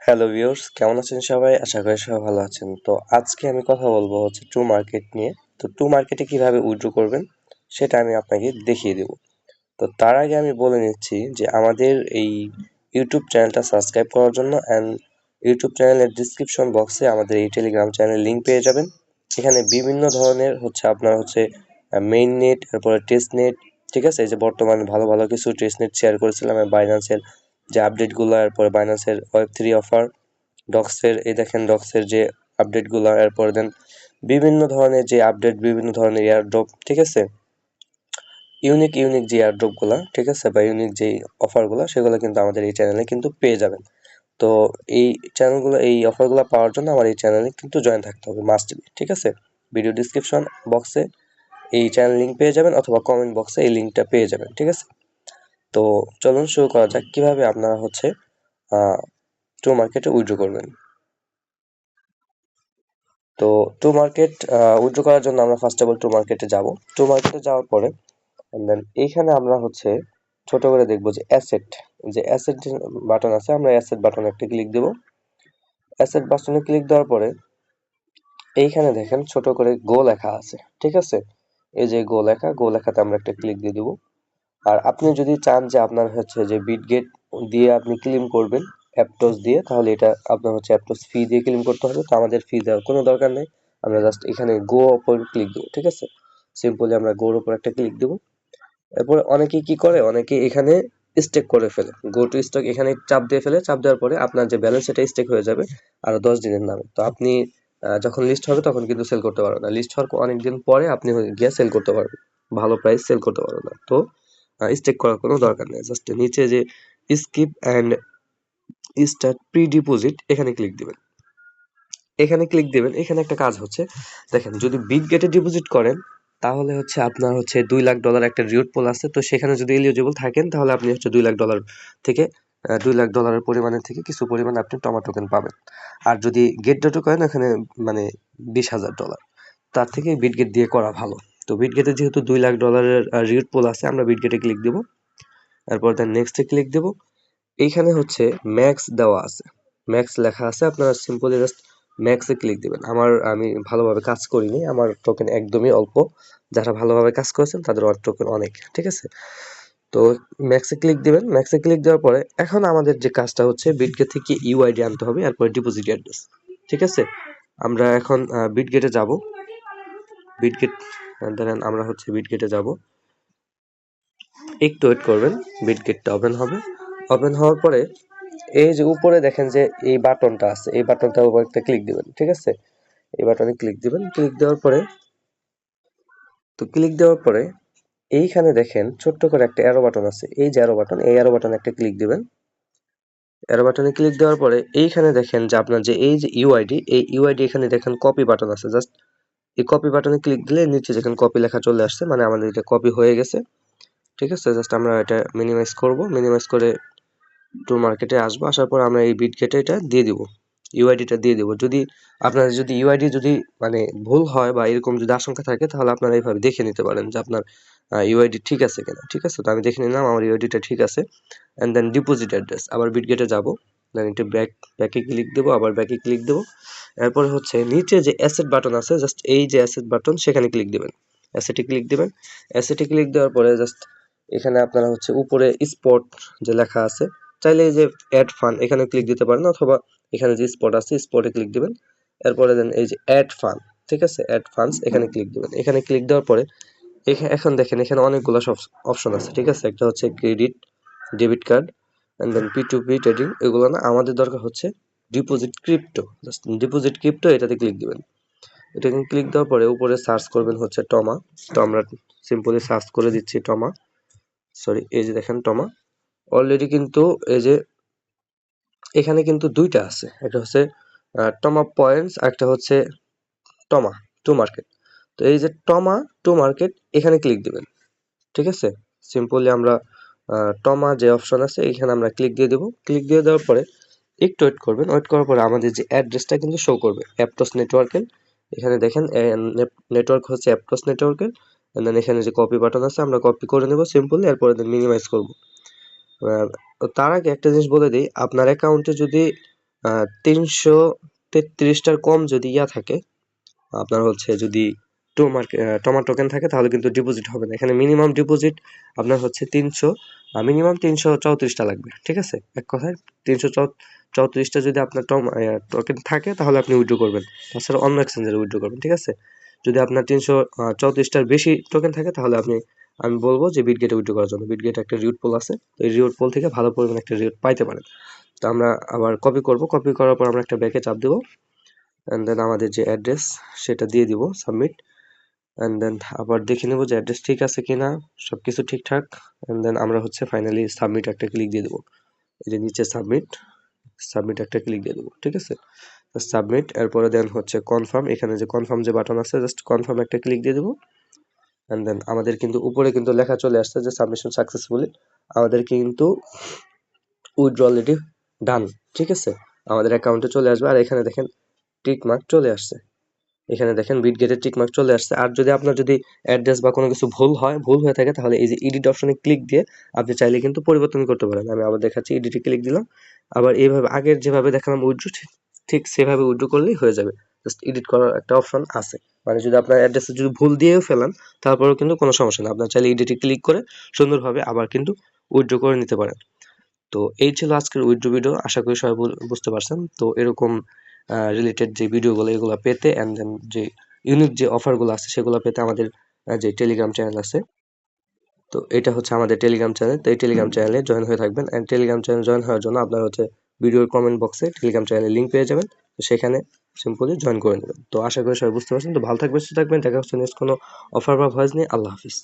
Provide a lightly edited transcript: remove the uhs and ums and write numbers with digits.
Hello viewers, কেমন আছেন সবাই? আশা করি সবাই ভালো আছেন। তো আজকে আমি কথা বলবো হচ্ছে টু মার্কেট নিয়ে। তো টু মার্কেটে কিভাবে উইথড্র করবেন সেটা আমি আপনাকে দেখিয়ে দেব। তো তার আগে আমি বলে নিচ্ছি যে আমাদের এই ইউটিউব চ্যানেলটা সাবস্ক্রাইব করার জন্য ইউটিউব চ্যানেলের ডিসক্রিপশন বক্সে আমাদের এই টেলিগ্রাম চ্যানেলের লিঙ্ক পেয়ে যাবেন। এখানে বিভিন্ন ধরনের হচ্ছে আপনার হচ্ছে মেইন নেট, এরপরে টেস্ট নেট, ঠিক আছে? এই যে বর্তমানে ভালো ভালো কিছু টেস্ট নেট শেয়ার করেছিলাম বাইন্যান্সের যে আপডেটগুলো, এরপরে বাইন্যান্সের ওয়েব3 অফার, ডক্সের এই দেখেন ডক্সের যে আপডেটগুলো, এরপরে দেন বিভিন্ন ধরনের যে আপডেট, বিভিন্ন ধরনের এয়ারড্রপ, ঠিক আছে? ইউনিক ইউনিক যে এয়ারড্রপগুলো, ঠিক আছে, বা ইউনিক যে অফারগুলো, সেগুলো কিন্তু আমাদের এই চ্যানেলে কিন্তু পেয়ে যাবেন। তো এই চ্যানেলগুলো, এই অফারগুলো পাওয়ার জন্য আমার এই চ্যানেলে কিন্তু জয়েন থাকতে হবে, মাস্ট বি, ঠিক আছে? ভিডিও ডিসক্রিপশন বক্সে এই চ্যানেল লিঙ্ক পেয়ে যাবেন, অথবা কমেন্ট বক্সে এই লিঙ্কটা পেয়ে যাবেন, ঠিক আছে? তো চলুন শুরু করা যাক কিভাবে আপনারা হচ্ছে টু মার্কেটে উইথড্র করবেন। তো টু মার্কেট উইথড্র করার জন্য আমরা ফার্স্ট অফ অল টু মার্কেটে যাব। টু মার্কেটে যাওয়ার পরে দেন এইখানে আমরা হচ্ছে ছোট করে দেখবো যে অ্যাসেট বাটন আছে, আমরা অ্যাসেট বাটনে একটা ক্লিক দেব। অ্যাসেট বাটনে ক্লিক দেওয়ার পরে এইখানে দেখেন ছোট করে গো লেখা আছে, ঠিক আছে? এই যে গো লেখাতে আমরা একটা ক্লিক দিয়ে দিব। আর আপনি যদি চান যে আপনার হচ্ছে যে বিটগেট দিয়ে আপনি ক্লেম করবেন অ্যাপটোস দিয়ে, তাহলে এটা আপনার হচ্ছে অ্যাপটোস ফি দিয়ে ক্লেম করতে হবে। তো আমাদের ফি দেওয়ার কোনো দরকার নেই, আমরা জাস্ট এখানে গো উপর ক্লিক দেবো, ঠিক আছে? সিম্পলি আমরা গোর উপর একটা ক্লিক দেবো। এরপরে অনেকে কি করে, অনেকে এখানে স্টেক করে ফেলে, গো টু স্টক এখানে চাপ দিয়ে ফেলে। চাপ দেওয়ার পরে আপনার যে ব্যালেন্স সেটা স্টেক হয়ে যাবে আরো 10 দিনের নামে। তো আপনি যখন লিস্ট হবে তখন কিন্তু সেল করতে পারবেন না, লিস্ট হওয়ার অনেকদিন পরে আপনি গিয়ে সেল করতে পারবেন, ভালো প্রাইস সেল করতে পারবেন না। তো স্টেক করার কোনো দরকার নেই, জাস্ট নিচে যে skip and start pre deposit এখানে ক্লিক দিবেন। এখানে ক্লিক দিবেন, এখানে একটা কাজ হচ্ছে, দেখেন যদি বিটগেটে ডিপোজিট করেন তাহলে হচ্ছে আপনার হচ্ছে $2 লাখ একটা রিওয়ার্ড পুল আছে। তো সেখানে যদি এলিজিবল থাকেন তাহলে আপনি হচ্ছে $2 লাখ থেকে $2 লাখ পরিমাণের থেকে কিছু পরিমাণ আপনি টমা টোকেন পাবেন। আর যদি গেট ডটে করেন এখানে মানে $20,000, তার থেকে বিটগেট দিয়ে করা ভালো। তো বিটগেটে যেহেতু $2 লাখ রিওয়ার্ড পুল আছে, আমরা বিটগেটে ক্লিক দেবো। তারপর দেন নেক্সটে ক্লিক দেবো। এইখানে হচ্ছে ম্যাক্স দেওয়া আছে, ম্যাক্স লেখা আছে, আপনারা সিম্পলি জাস্ট ম্যাক্সে ক্লিক দিবেন। আমি ভালোভাবে কাজ করিনি, আমার টোকেন একদমই অল্প, যারা ভালোভাবে কাজ করেছেন তাদের টোকেন অনেক, ঠিক আছে? তো ম্যাক্সে ক্লিক দিবেন। ম্যাক্সে ক্লিক দেওয়ার পরে এখন আমাদের যে কাজটা হচ্ছে বিটগেট থেকে ইউআইডি আনতে হবে, এরপরে ডিপোজিট অ্যাড্রেস, ঠিক আছে? আমরা এখন বিটগেটে যাব। বিটগেট ধরেন আমরা হচ্ছে বিটগেটে যাব, একটু ওয়েট করবেন, বিটগেটটা ওপেন হবে। ওপেন হওয়ার পরে এই যে উপরে দেখেন যে এই বাটনটা আছে, এই বাটনটার উপর একটা ক্লিক দিবেন, ঠিক আছে? এই বাটনে ক্লিক দিবেন। ক্লিক দেওয়ার পরে এইখানে দেখেন ছোট্ট করে একটা অ্যারো বাটন আছে, এই যে অ্যারো বাটন, এই অ্যারো বাটনে একটা ক্লিক দিবেন। অ্যারো বাটনে ক্লিক দেওয়ার পরে এইখানে দেখেন যে আপনার যে এই যে ইউআইডি, এই ইউআইডি এখানে দেখেন কপি বাটন আছে, জাস্ট এই কপি বাটনে ক্লিক দিলে নিচে দেখেন কপি লেখা চলে আসছে, মানে আমাদের এটা কপি হয়ে গেছে, ঠিক আছে? জাস্ট আমরা এটা মিনিমাইজ করব, মিনিমাইজ করে টু মার্কেটে আসবো। আসার পর আমরা এই বিটগেটে এটা দিয়ে দিব, ইউআইডিটা দিয়ে দিব। যদি আপনার যদি ইউআইডি যদি মানে ভুল হয় বা এরকম যদি আশঙ্কা থাকে, তাহলে আপনারা এইভাবে দেখে নিতে পারেন যে আপনার ইউআইডি ঠিক আছে কিনা, ঠিক আছে? তো আমি দেখে নিলাম আমার ইউআইডিটা ঠিক আছে। অ্যান্ড দেন ডিপোজিট অ্যাড্রেস, আবার বিটগেটে যাব, দেন একটু ব্যাকে ক্লিক দেবো, আবার ব্যাকে ক্লিক দেবো। এরপরে হচ্ছে নিচে যে অ্যাসেট বাটন আছে, জাস্ট এই যে অ্যাসেট বাটন সেখানে ক্লিক দিবেন, অ্যাসেটে ক্লিক দিবেন। অ্যাসেটে ক্লিক দেওয়ার পরে জাস্ট এখানে আপনারা হচ্ছে উপরে স্পট যে লেখা আছে, চাইলে এই যে অ্যাড ফান্ড এখানে ক্লিক দিতে পারেন, অথবা এখানে যে স্পট আছে স্পটে ক্লিক দিবেন। এরপরে দেন এই যে অ্যাড ফান্ড, ঠিক আছে, অ্যাড ফান্ডস এখানে ক্লিক দিবেন। এখানে ক্লিক দেওয়ার পরে এখন দেখেন এখানে অনেকগুলো সব অপশন আছে, ঠিক আছে? একটা হচ্ছে credit, debit card, and then পি2পি ট্রেডিং, এগুলো না, আমাদের দরকার হচ্ছে deposit crypto. Just deposit crypto এটাতে ক্লিক দিবেন। এটাকে ক্লিক দেওয়ার পরে উপরে সার্চ করবেন হচ্ছে টমা। তো আমরা সিম্পলি সার্চ করে দিচ্ছি টমা, সরি এই যে দেখেন টমা। অলরেডি কিন্তু এই যে এখানে কিন্তু দুইটা আছে, একটা হচ্ছে টমা পয়েন্টস, একটা হচ্ছে টমা টু মার্কেট। তো এই যে টমা টু মার্কেট এখানে ক্লিক দিবেন, ঠিক আছে? সিম্পলি আমরা টমা যে অপশন আছে এখানে আমরা ক্লিক দিয়ে দেবো। ক্লিক দিয়ে দেওয়ার পরে একটু ওয়েট করবেন, ওয়েট করার পরে আমাদের যে অ্যাড্রেসটা কিন্তু শো করবে অ্যাপটস নেটওয়ার্কের। এখানে দেখেন নেটওয়ার্ক হচ্ছে অ্যাপটস নেটওয়ার্কের। দেন এখানে যে কপি বাটন আছে আমরা কপি করে নেব সিম্পলি, এরপরে দেন মিনিমাইজ করব। তার আগে একটা জিনিস বলে দিই, আপনার অ্যাকাউন্টে যদি 333টার কম যদি থাকে, আপনার হচ্ছে যদি টমার টোকেন থাকে, তাহলে কিন্তু ডিপোজিট হবে না। এখানে মিনিমাম ডিপোজিট আপনার হচ্ছে মিনিমাম 334টা লাগবে, ঠিক আছে? এক কথায় 334টা যদি আপনার টোকেন থাকে, তাহলে আপনি উইথড্র করবেন। তাছাড়া অন্য এক্সচেঞ্জে উইথড্র করবেন, ঠিক আছে? যদি আপনার 334টার বেশি টোকেন থাকে, তাহলে আমি বলবো যে বিটগেটে উইথড্র করার জন্য। বিটগেটে একটা রিওট পুল আছে, তো এই রিওট পুল থেকে ভালো পরিমাণে একটা রিওট পাইতে পারেন। তো আমরা আবার কপি করব, কপি করার পর আমরা একটা ব্যাকে চাপ দেবো, অ্যান্ড দেন আমাদের যে অ্যাড্রেস সেটা দিয়ে দিব, সাবমিট। অ্যান্ড দেন আবার দেখে নেব যে অ্যাড্রেস ঠিক আছে কিনা, সবকিছু ঠিকঠাক। অ্যান্ড দেন আমরা হচ্ছে ফাইনালি সাবমিট একটা ক্লিক দিয়ে দেবো। এই যে নিচে সাবমিট একটা ক্লিক দিয়ে দেবো, ঠিক আছে? সাবমিট, এরপরে দেন হচ্ছে কনফার্ম, এখানে যে কনফার্ম যে বাটন আছে, জাস্ট কনফার্ম একটা ক্লিক দিয়ে দেবো। অ্যান্ড দেন আমাদের কিন্তু উপরে কিন্তু লেখা চলে আসছে যে সাবমিশন সাকসেসফুলি, আমাদের কিন্তু উইথড্র অলরেডি ডান, ঠিক আছে? আমাদের অ্যাকাউন্টে চলে আসবে। আর এখানে দেখেন টিক মার্ক চলে আসছে, এখানে দেখেন বিটগেটের টিক মার্ক চলে আসছে। আর যদি আপনার যদি অ্যাড্রেস বা কোনো কিছু ভুল হয়ে থাকে, তাহলে এই যে এডিট অপশনে ক্লিক দিয়ে আপনি চাইলে কিন্তু পরিবর্তন করতে পারেন। আমি আবার দেখাচ্ছি, এডিটে ক্লিক দিলাম, আবার এইভাবে আগের যেভাবে দেখালাম উইথড্র, ঠিক সেভাবে উইথড্র করলেই হয়ে যাবে। জাস্ট এডিট করার একটা অপশন আছে, মানে যদি আপনার অ্যাড্রেসে যদি ভুল দিয়েও ফেলেন, তারপরেও কিন্তু কোনো সমস্যা নেই, আপনার চাইলে এডিটে ক্লিক করে সুন্দরভাবে আবার কিন্তু উইথড্র করে নিতে পারেন। তো এই ছিল আজকের উইথড্র ভিডিও, আশা করি সবাই বুঝতে পারছেন। তো এরকম রিলেটেড যে ভিডিওগুলো এগুলো পেতে, অ্যান্ড দেন যে ইউনিক যে অফারগুলো আছে সেগুলো পেতে আমাদের যে টেলিগ্রাম চ্যানেল আছে, তো এটা হচ্ছে আমাদের টেলিগ্রাম চ্যানেল। তো এই টেলিগ্রাম চ্যানেলে জয়েন হয়ে থাকবেন, অ্যান্ড টেলিগ্রাম চ্যানেল জয়েন হওয়ার জন্য আপনার হচ্ছে ভিডিওর কমেন্ট বক্সে টেলিগ্রাম চ্যানেলের লিঙ্ক পেয়ে যাবেন, তো সেখানে সিম্পলি জয়েন করে নেবেন। তো আশা করি সবাই বুঝতে পারছেন। তো ভালো থাকবেন, সুস্থ থাকবেন, দেখা হচ্ছে নেক্সট কোনো অফার বা ভয়েস নিয়ে। আল্লাহ হাফিজ।